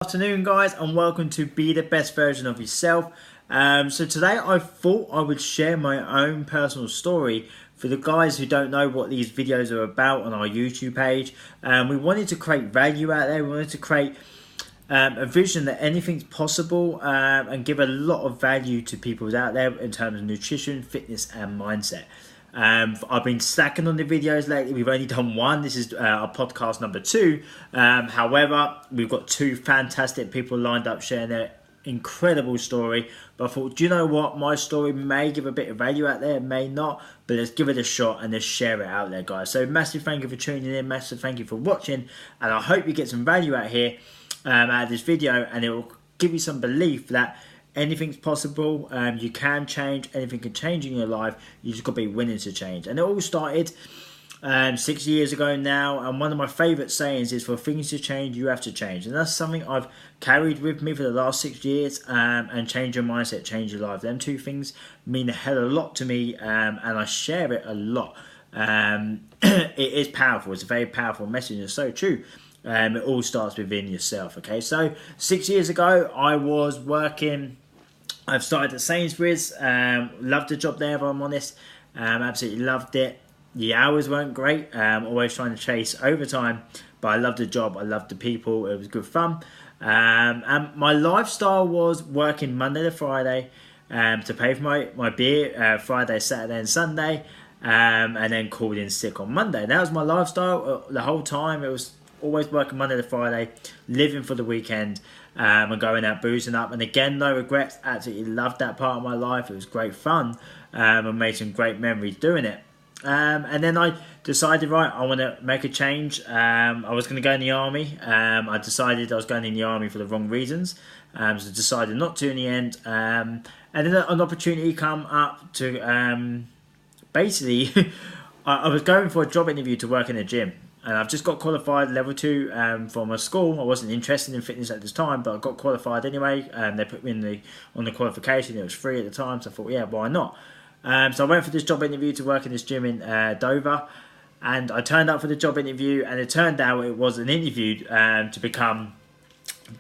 Afternoon guys, and welcome to Be the Best Version of Yourself. So today I thought I would share my own personal story for the guys who don't know what these videos are about on our YouTube page. We wanted to create value out there. We wanted to create a vision that anything's possible and give a lot of value to people out there in terms of nutrition, fitness and mindset. I've been stacking on the videos lately. We've only done one. This is our podcast number 2. However, we've got 2 fantastic people lined up sharing their incredible story. But I thought, do you know what? My story may give a bit of value out there, it may not. But let's give it a shot and let's share it out there, guys. So massive thank you for tuning in. Massive thank you for watching. And I hope you get some value out here, out of this video. And it will give you some belief that anything's possible. You can change. Anything can change in your life. You just got to be willing to change. And it all started 6 years ago now. And one of my favourite sayings is, for things to change, you have to change. And that's something I've carried with me for the last 6 years. And change your mindset, change your life. Them 2 things mean a hell of a lot to me. And I share it a lot. It is powerful. It's a very powerful message. It's so true. It all starts within yourself. Okay, so 6 years ago, I was working. I've started at Sainsbury's. Loved the job there, if I'm honest. Absolutely loved it. The hours weren't great. Always trying to chase overtime, but I loved the job. I loved the people. It was good fun. And my lifestyle was working Monday to Friday to pay for my beer Friday, Saturday, and Sunday, and then called in sick on Monday. That was my lifestyle the whole time. It was always working Monday to Friday, living for the weekend, and going out boozing up. And again, no regrets. Absolutely loved that part of my life. It was great fun, and made some great memories doing it. And then I decided, right, I want to make a change. I was going to go in the army. I decided I was going in the army for the wrong reasons, so decided not to in the end. And then an opportunity come up to basically, I was going for a job interview to work in a gym. And I've just got qualified level 2 from a school. I wasn't interested in fitness at this time, but I got qualified anyway. They put me on the qualification. It was free at the time, so I thought, yeah, why not? So I went for this job interview to work in this gym in Dover. And I turned up for the job interview, and it turned out it was an interview to become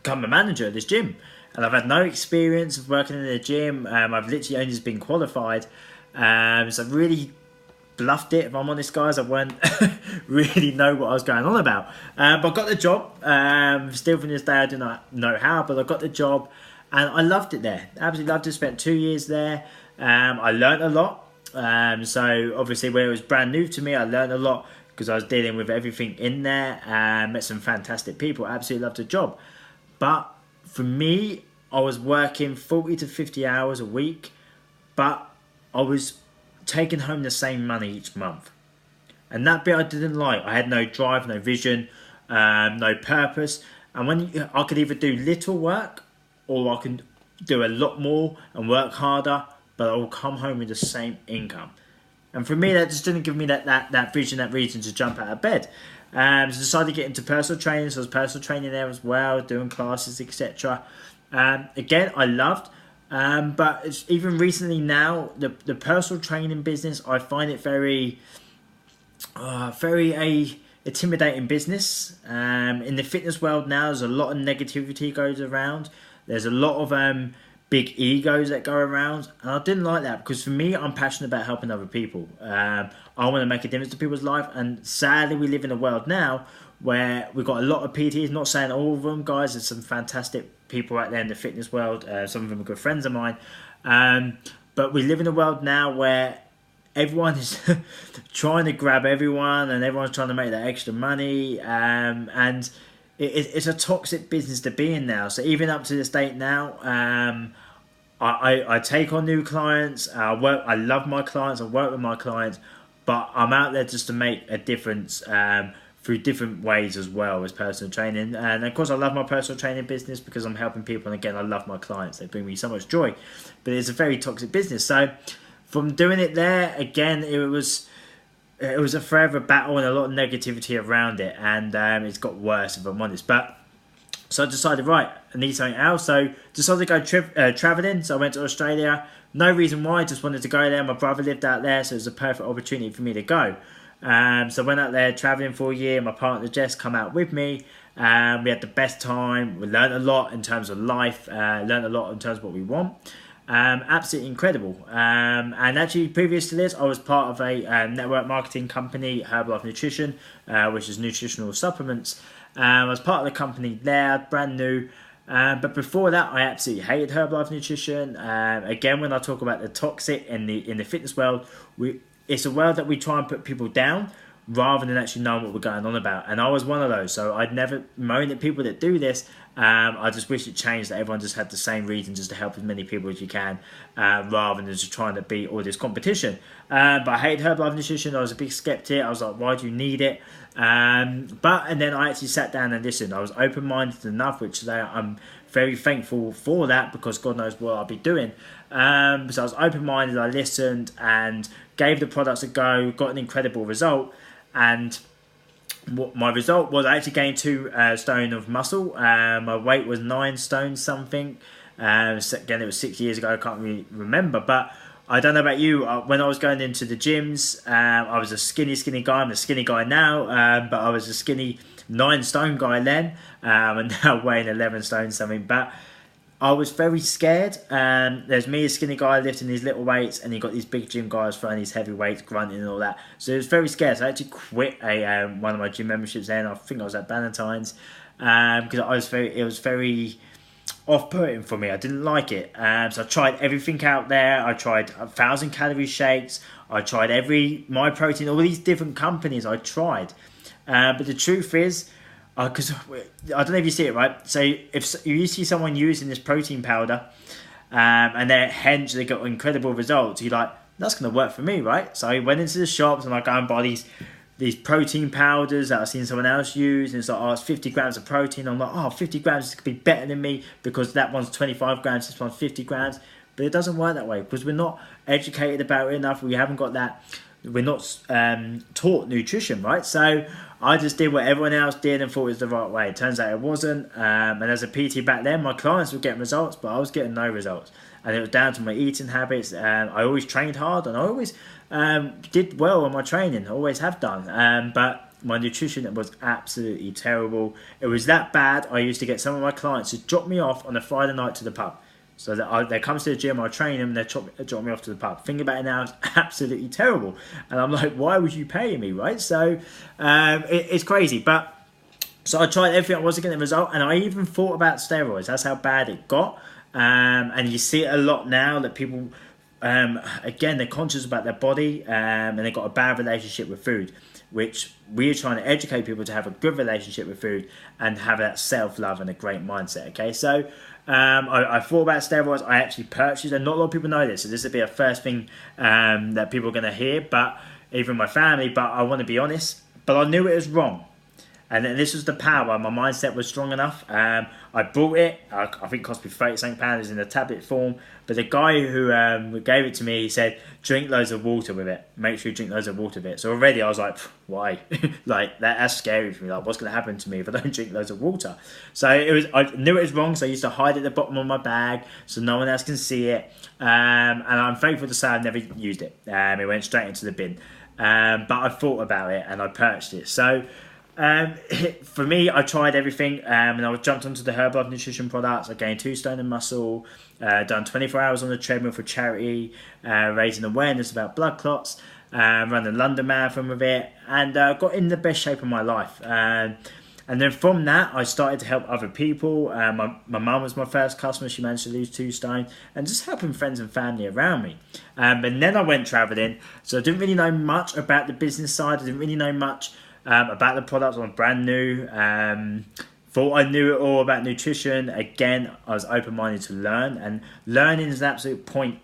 a manager at this gym. And I've had no experience of working in a gym. I've literally only just been qualified. So I really bluffed it, if I'm honest, guys. I won't really know what I was going on about, but I got the job. Still from this day I do not know how, but I got the job and I loved it there. Absolutely loved it. Spent 2 years there. I learned a lot. So obviously when it was brand new to me, I learned a lot because I was dealing with everything in there. Met some fantastic people. Absolutely loved the job. But for me, I was working 40 to 50 hours a week, but I was taking home the same money each month. And that bit I didn't like. I had no drive, no vision, no purpose. And when I could either do little work or I can do a lot more and work harder, but I will come home with the same income. And for me, that just didn't give me that vision, that reason to jump out of bed. So I decided to get into personal training. So I was personal training there as well, doing classes, etc. Again, I loved. But it's even recently now, the personal training business, I find it very intimidating business. In the fitness world now, there's a lot of negativity goes around. There's a lot of big egos that go around, and I didn't like that because for me, I'm passionate about helping other people. I want to make a difference to people's life, and sadly, we live in a world now where we've got a lot of PTs. Not saying all of them, guys. There's some fantastic people out there in the fitness world. Some of them are good friends of mine. But we live in a world now where everyone is trying to grab everyone, and everyone's trying to make that extra money. And it's a toxic business to be in now. So even up to this date now, I take on new clients. I love my clients. I work with my clients, but I'm out there just to make a difference. Through different ways as well as personal training. And of course I love my personal training business because I'm helping people, and again I love my clients. They bring me so much joy, but it's a very toxic business. So from doing it there, again it was a forever battle and a lot of negativity around it, and it's got worse, if I'm honest. But so I decided, right, I need something else. So decided to go travelling. So I went to Australia. No reason why, just wanted to go there. My brother lived out there, so it was a perfect opportunity for me to go. So I went out there travelling for a year. My partner Jess come out with me. We had the best time. We learned a lot in terms of life. Learned a lot in terms of what we want. Absolutely incredible. And actually, previous to this, I was part of a network marketing company, Herbalife Nutrition, which is nutritional supplements. I was part of the company there, brand new. But before that, I absolutely hated Herbalife Nutrition. Again, when I talk about the toxic in the fitness world, it's a world that we try and put people down rather than actually knowing what we're going on about. And I was one of those. So I'd never moan at people that do this. I just wish it changed, that everyone just had the same reason, just to help as many people as you can, rather than just trying to beat all this competition. But I hate Herbalife Nutrition. I was a big skeptic. I was like, why do you need it? And then I actually sat down and listened. I was open-minded enough, which I'm very thankful for that, because God knows what I'll be doing. So I was open-minded. I listened and gave the products a go. Got an incredible result. And what my result was, I actually gained 2 stone of muscle. My weight was 9 stone something. Again, it was 6 years ago. I can't really remember, but I don't know about you. When I was going into the gyms, I was a skinny guy. I'm a skinny guy now, but I was a skinny 9 stone guy then, and now weighing 11 stone something. But I was very scared. There's me, a skinny guy, lifting these little weights, and you got these big gym guys throwing these heavy weights, grunting and all that. So I was very scared. So I actually quit one of my gym memberships then. I think I was at Ballantyne's, because it was very off-putting for me. I didn't like it. So I tried everything out there. I tried 1,000-calorie shakes. I tried My Protein, all these different companies I tried. But the truth is, because I don't know if you see it, right? So if you see someone using this protein powder, and they got incredible results, you're like, that's going to work for me, right? So I went into the shops and I go and buy these protein powders that I've seen someone else use, and it's like, oh, it's 50 grams of protein. I'm like, oh, 50 grams, this could be better than me, because that one's 25 grams, this one's 50 grams. But it doesn't work that way, because we're not educated about it enough. We haven't got that. We're not taught nutrition, right? So I just did what everyone else did and thought it was the right way. It turns out it wasn't. And as a PT back then, my clients were getting results, but I was getting no results. And it was down to my eating habits. I always trained hard, and I always did well on my training. I always have done. But my nutrition was absolutely terrible. It was that bad, I used to get some of my clients to drop me off on a Friday night to the pub. So that they come to the gym, I train them, they drop me off to the pub. Thinking about it now, it's absolutely terrible. And I'm like, why would you pay me, right? So it's crazy. But so I tried everything. I wasn't getting the result. And I even thought about steroids. That's how bad it got. And you see it a lot now that people, again, they're conscious about their body, and they've got a bad relationship with food, which we're trying to educate people to have a good relationship with food and have that self-love and a great mindset, okay? So I thought about steroids. I actually purchased them. Not a lot of people know this, so this would be a first thing that people are going to hear, but even my family, but I want to be honest, but I knew it was wrong. And then this was the power. My mindset was strong enough. I bought it. I think it cost me £37 in a tablet form. But the guy who gave it to me, he said, drink loads of water with it. Make sure you drink loads of water with it. So already I was like, why? Like, that's scary for me. Like, what's going to happen to me if I don't drink loads of water? So I knew it was wrong. So I used to hide it at the bottom of my bag so no one else can see it. And I'm thankful to say I've never used it. It went straight into the bin. But I thought about it and I purchased it. So for me, I tried everything, and I jumped onto the Herbalife Nutrition products. I gained 2 stone in muscle, done 24 hours on the treadmill for charity, raising awareness about blood clots, ran the London Marathon with it, and got in the best shape of my life. And then from that, I started to help other people. My mum was my first customer. She managed to lose 2 stone, and just helping friends and family around me. And then I went travelling, so I didn't really know much about the business side. I didn't really know much about the products. I'm brand new. Thought I knew it all about nutrition. Again, I was open-minded to learn, and learning is an absolute point.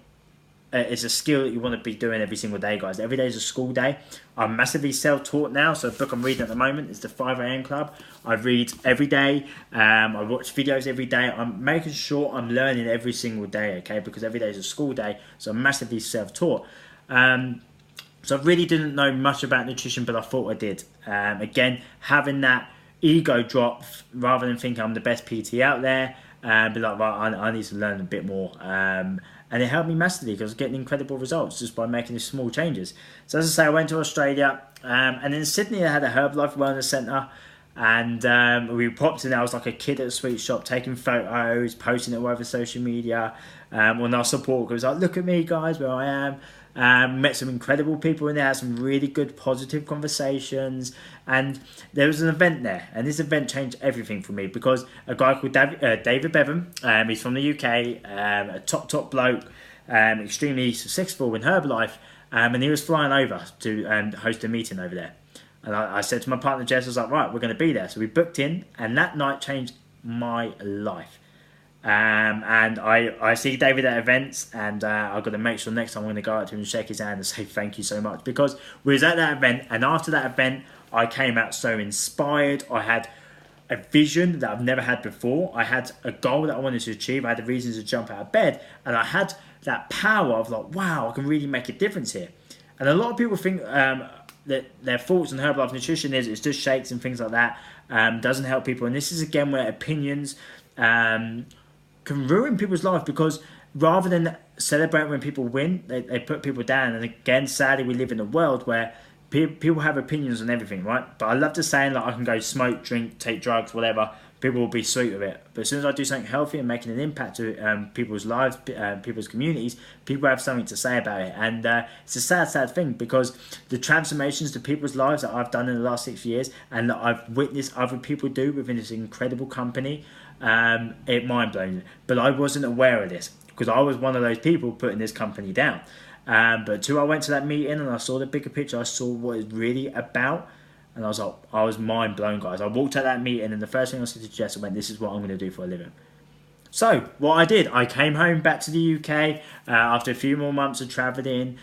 It's a skill that you want to be doing every single day, guys. Every day is a school day. I'm massively self-taught now, so the book I'm reading at the moment is the 5 a.m. Club. I read every day. I watch videos every day. I'm making sure I'm learning every single day, okay? Because every day is a school day, so I'm massively self-taught. So I really didn't know much about nutrition, but I thought I did. Again, having that ego drop, rather than thinking I'm the best PT out there, be like, well, I need to learn a bit more. And it helped me massively because I was getting incredible results just by making these small changes. So as I say, I went to Australia, and in Sydney I had a Herbalife Wellness Centre. And we popped in. I was like a kid at a sweet shop, taking photos, posting it all over social media. When our support was like, "Look at me, guys, where I am." Met some incredible people in there, had some really good positive conversations, and there was an event there, and this event changed everything for me because a guy called David Bevan, he's from the UK, a top bloke, extremely successful in Herbalife, and he was flying over to host a meeting over there. And I said to my partner Jess, I was like, right, we're going to be there. So we booked in, and that night changed my life. And I see David at events, and I've got to make sure next time I'm going to go out to him and shake his hand and say thank you so much, because we was at that event, and after that event I came out so inspired. I had a vision that I've never had before. I had a goal that I wanted to achieve. I had the reasons to jump out of bed, and I had that power of like, wow, I can really make a difference here. And a lot of people think that their thoughts on Herbalife nutrition is it's just shakes and things like that, doesn't help people. And this is again where opinions can ruin people's life, because rather than celebrate when people win, they put people down. And again, sadly, we live in a world where people have opinions on everything, right? But I love to say, like, I can go smoke, drink, take drugs, whatever. People will be sweet with it. But as soon as I do something healthy and making an impact to people's lives, people's communities, people have something to say about it. And it's a sad thing, because the transformations to people's lives that I've done in the last 6 years, and that I've witnessed other people do within this incredible company, it mind-blowing. But I wasn't aware of this, because I was one of those people putting this company down. But until I went to that meeting and I saw the bigger picture, I saw what it's really about. And I was mind blown, guys. I walked out that meeting, and the first thing I said to Jess, I went, this is what I'm going to do for a living. So what I did, I came home back to the UK after a few more months of travelling.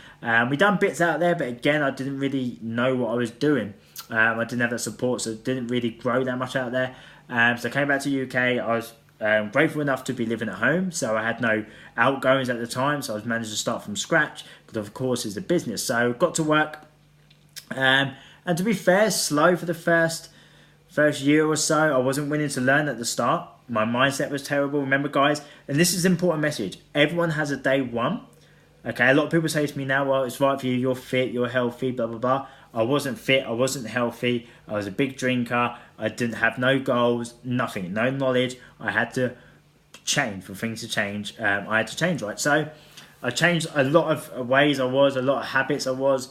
We done bits out there, but again, I didn't really know what I was doing. I didn't have that support, so it didn't really grow that much out there. So I came back to the UK. I was grateful enough to be living at home, so I had no outgoings at the time, so I was managed to start from scratch, but of course it's a business. So got to work, and to be fair, slow for the first year or so. I wasn't willing to learn at the start. My mindset was terrible. Remember, guys, and this is an important message, everyone has a day one. Okay, a lot of people say to me now, well, it's right for you, you're fit, you're healthy, blah, blah, blah. I wasn't fit, I wasn't healthy, I was a big drinker, I didn't have no goals, nothing, no knowledge. I had to change for things to change. I had to change, right? So I changed a lot of ways I was, a lot of habits I was.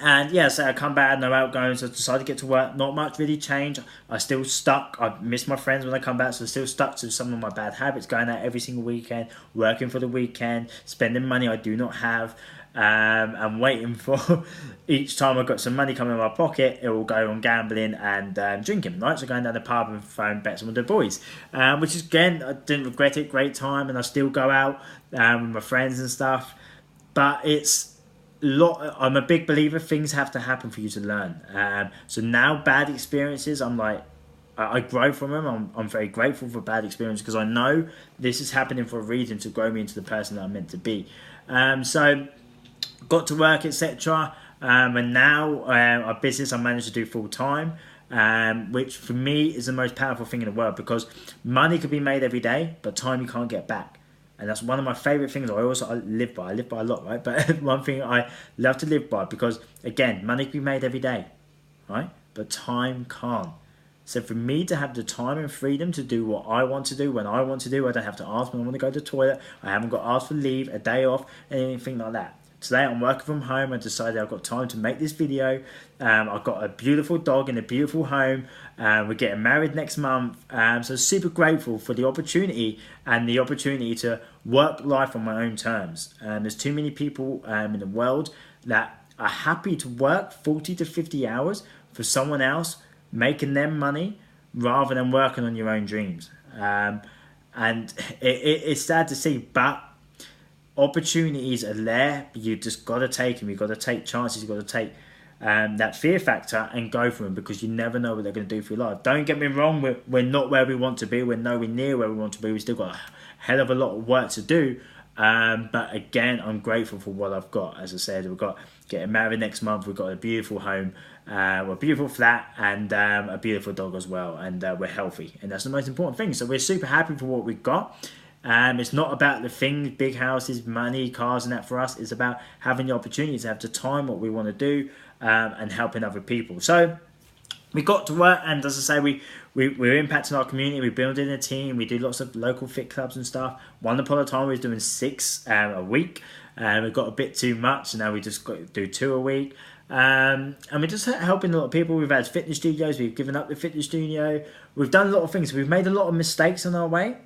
And yeah, so I come back, no outgoings, so I decided to get to work. Not much really changed. I still stuck. I miss my friends when I come back, so I still stuck to some of my bad habits, going out every single weekend, working for the weekend, spending money I do not have, and waiting for each time I got some money coming in my pocket, it will go on gambling and drinking, right? So going down the pub and throwing bets with the boys, which is, again, I didn't regret it, great time, and I still go out with my friends and stuff. But I'm a big believer, things have to happen for you to learn. So now bad experiences, I'm like, I grow from them. I'm very grateful for bad experiences, because I know this is happening for a reason, to grow me into the person that I'm meant to be. So got to work, etc. And now our business I managed to do full time, which for me is the most powerful thing in the world, because money could be made every day, but time you can't get back. And that's one of my favourite things I live by. I live by a lot, right? But one thing I love to live by, because, again, money can be made every day, right? But time can't. So for me to have the time and freedom to do what I want to do, when I want to do, I don't have to ask when I want to go to the toilet. I haven't got asked for leave, a day off, anything like that. Today I'm working from home. I decided I've got time to make this video. I've got a beautiful dog in a beautiful home. We're getting married next month. So super grateful for the opportunity, and the opportunity to work life on my own terms. There's too many people in the world that are happy to work 40 to 50 hours for someone else, making them money, rather than working on your own dreams. And it's sad to see, but opportunities are there. You just got to take them. You've got to take chances. You've got to take that fear factor and go for them, because you never know what they're going to do for your life. Don't get me wrong, we're not where we want to be. We're nowhere near where we want to be. We've still got a hell of a lot of work to do. But again, I'm grateful for what I've got. As I said, we've got getting married next month. We've got a beautiful home, a beautiful flat, and a beautiful dog as well. And we're healthy, and that's the most important thing. So we're super happy for what we've got. It's not about the things, big houses, money, cars, and that for us. It's about having the opportunity to have the time, what we want to do, and helping other people. So we got to work, and as I say, we're impacting our community. We're building a team. We do lots of local fit clubs and stuff. One upon a time, we was doing 6 a week, and we got a bit too much, and now we just got to do 2 a week. And we're just helping a lot of people. We've had fitness studios. We've given up the fitness studio. We've done a lot of things. We've made a lot of mistakes on our way,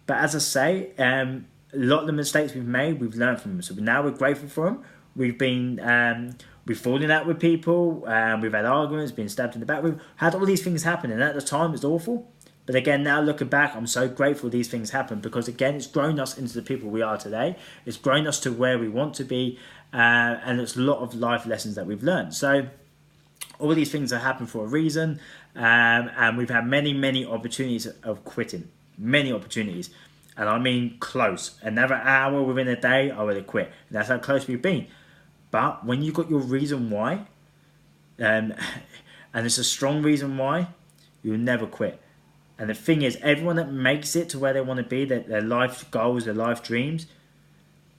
but as I say, a lot of the mistakes we've made, we've learned from them. So now we're grateful for them. We've fallen out with people, we've had arguments, been stabbed in the back, we've had all these things happen, and at the time it's awful. But again, now looking back, I'm so grateful these things happened, because again, it's grown us into the people we are today. It's grown us to where we want to be, and it's a lot of life lessons that we've learned. So all these things have happened for a reason, and we've had many opportunities of quitting. Many opportunities. And I mean close. Another hour within a day, I would have quit. And that's how close we've been. But when you got your reason why, and it's a strong reason why, you'll never quit. And the thing is, everyone that makes it to where they want to be, their life goals, their life dreams,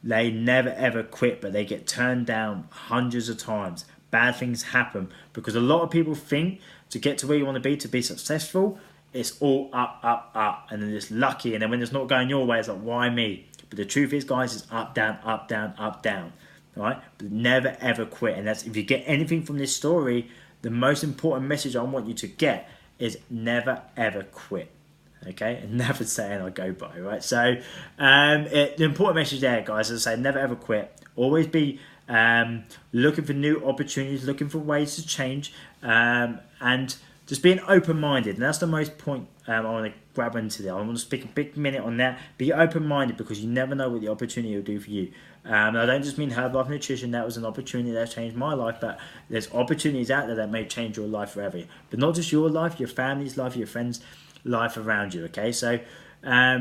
they never ever quit, but they get turned down hundreds of times. Bad things happen, because a lot of people think to get to where you want to be successful, it's all up, and then it's lucky, and then when it's not going your way, it's like, why me? But the truth is, guys, it's up, down, up, down, up, down. Right? But never ever quit. And that's, if you get anything from this story, the most important message I want you to get is never ever quit. Okay, and never saying I go by, right? So the important message there, guys, is I say never ever quit. Always be looking for new opportunities, looking for ways to change, and just being open-minded. And that's the most point I want to grab into there. I want to speak a big minute on that. Be open-minded, because you never know what the opportunity will do for you. I don't just mean Herbalife Nutrition. That was an opportunity that changed my life, but there's opportunities out there that may change your life forever. But not just your life, your family's life, your friends' life around you. Okay, so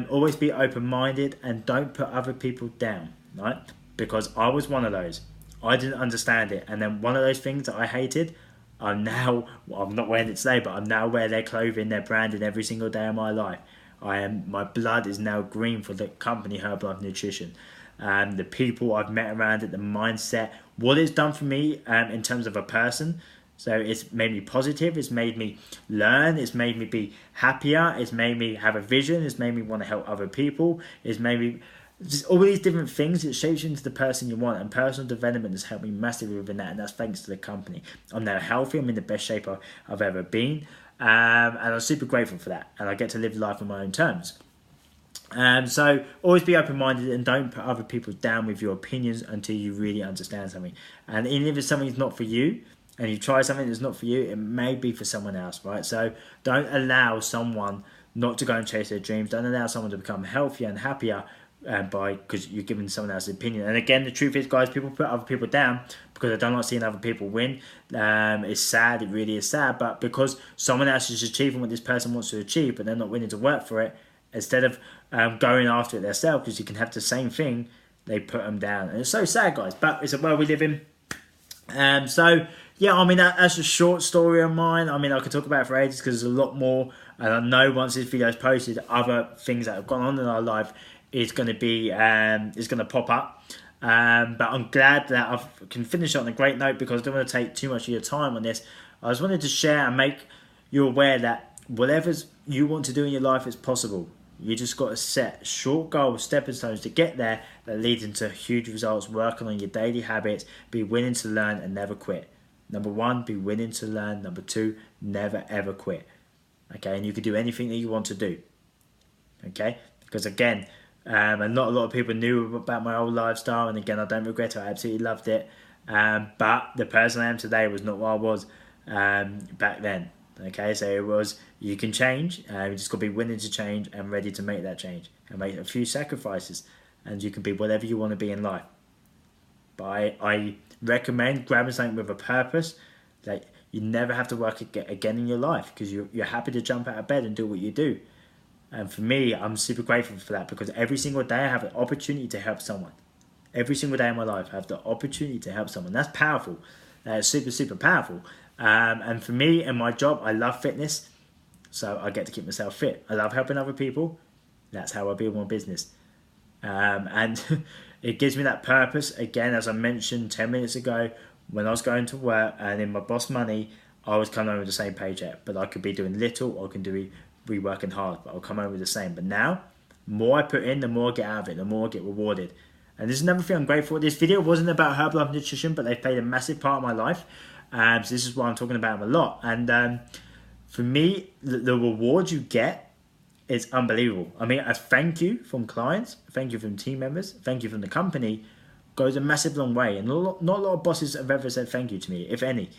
always be open-minded, and don't put other people down, right? Because I was one of those. I didn't understand it, and then one of those things that I hated, I'm now, well, I'm not wearing it today, but I'm now wearing their clothing, their branding every single day of my life. My blood is now green for the company Herbalife Nutrition. The people I've met around it, the mindset, what it's done for me in terms of a person. So it's made me positive, it's made me learn, it's made me be happier, it's made me have a vision, it's made me want to help other people, it's made me, just all these different things. It shapes you into the person you want, and personal development has helped me massively within that, and that's thanks to the company. I'm now healthy, I'm in the best shape I've ever been, and I'm super grateful for that, and I get to live life on my own terms. So always be open-minded, and don't put other people down with your opinions until you really understand something. And even if something's not for you, and you try something that's not for you, it may be for someone else, right? So don't allow someone not to go and chase their dreams. Don't allow someone to become healthier and happier because you're giving someone else's opinion. And again, the truth is, guys, people put other people down because they don't like seeing other people win. It's sad, it really is sad, but because someone else is achieving what this person wants to achieve, but they're not willing to work for it, instead of going after it themselves, because you can have the same thing, they put them down. And it's so sad, guys, but it's a world we live in. So yeah, I mean, that's a short story of mine. I mean, I could talk about it for ages, because there's a lot more, and I know once this video is posted, other things that have gone on in our life is going to be is going to pop up. But I'm glad that I can finish it on a great note, because I don't want to take too much of your time on this. I just wanted to share and make you aware that whatever you want to do in your life is possible. You just got to set short goals, stepping stones to get there that lead into huge results. Working on your daily habits, be willing to learn and never quit. Number 1, be willing to learn. Number 2, never ever quit. Okay, and you can do anything that you want to do. Okay, because again, and not a lot of people knew about my old lifestyle, and again, I don't regret it. I absolutely loved it. But the person I am today was not what I was back then. Okay, so it was, you can change, you just got to be willing to change and ready to make that change and make a few sacrifices, and you can be whatever you want to be in life. But I recommend grabbing something with a purpose that you never have to work again in your life, because you're happy to jump out of bed and do what you do. And for me, I'm super grateful for that, because every single day I have an opportunity to help someone. Every single day in my life I have the opportunity to help someone. That's powerful. That's super powerful. And for me and my job, I love fitness, so I get to keep myself fit. I love helping other people. That's how I build my business. And it gives me that purpose. Again, as I mentioned 10 minutes ago, when I was going to work and in my boss money, I was coming home with the same paycheck, but I could be doing little or I can be working hard, but I'll come home with the same. But now, the more I put in, the more I get out of it, the more I get rewarded. And this is another thing I'm grateful for. This video wasn't about Herbalife Nutrition, but they've played a massive part of my life. So this is why I'm talking about them a lot. And for me, the reward you get is unbelievable. I mean, a thank you from clients, thank you from team members, thank you from the company goes a massive long way. And not a lot of bosses have ever said thank you to me, if any.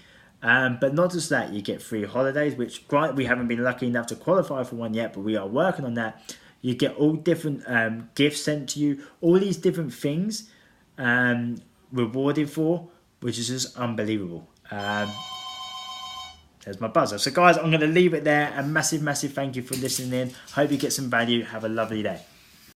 But not just that, you get free holidays, which we haven't been lucky enough to qualify for one yet, but we are working on that. You get all different gifts sent to you, all these different things rewarded for, which is just unbelievable. There's my buzzer. So guys, I'm going to leave it there. A massive thank you for listening in. Hope you get some value. Have a lovely day.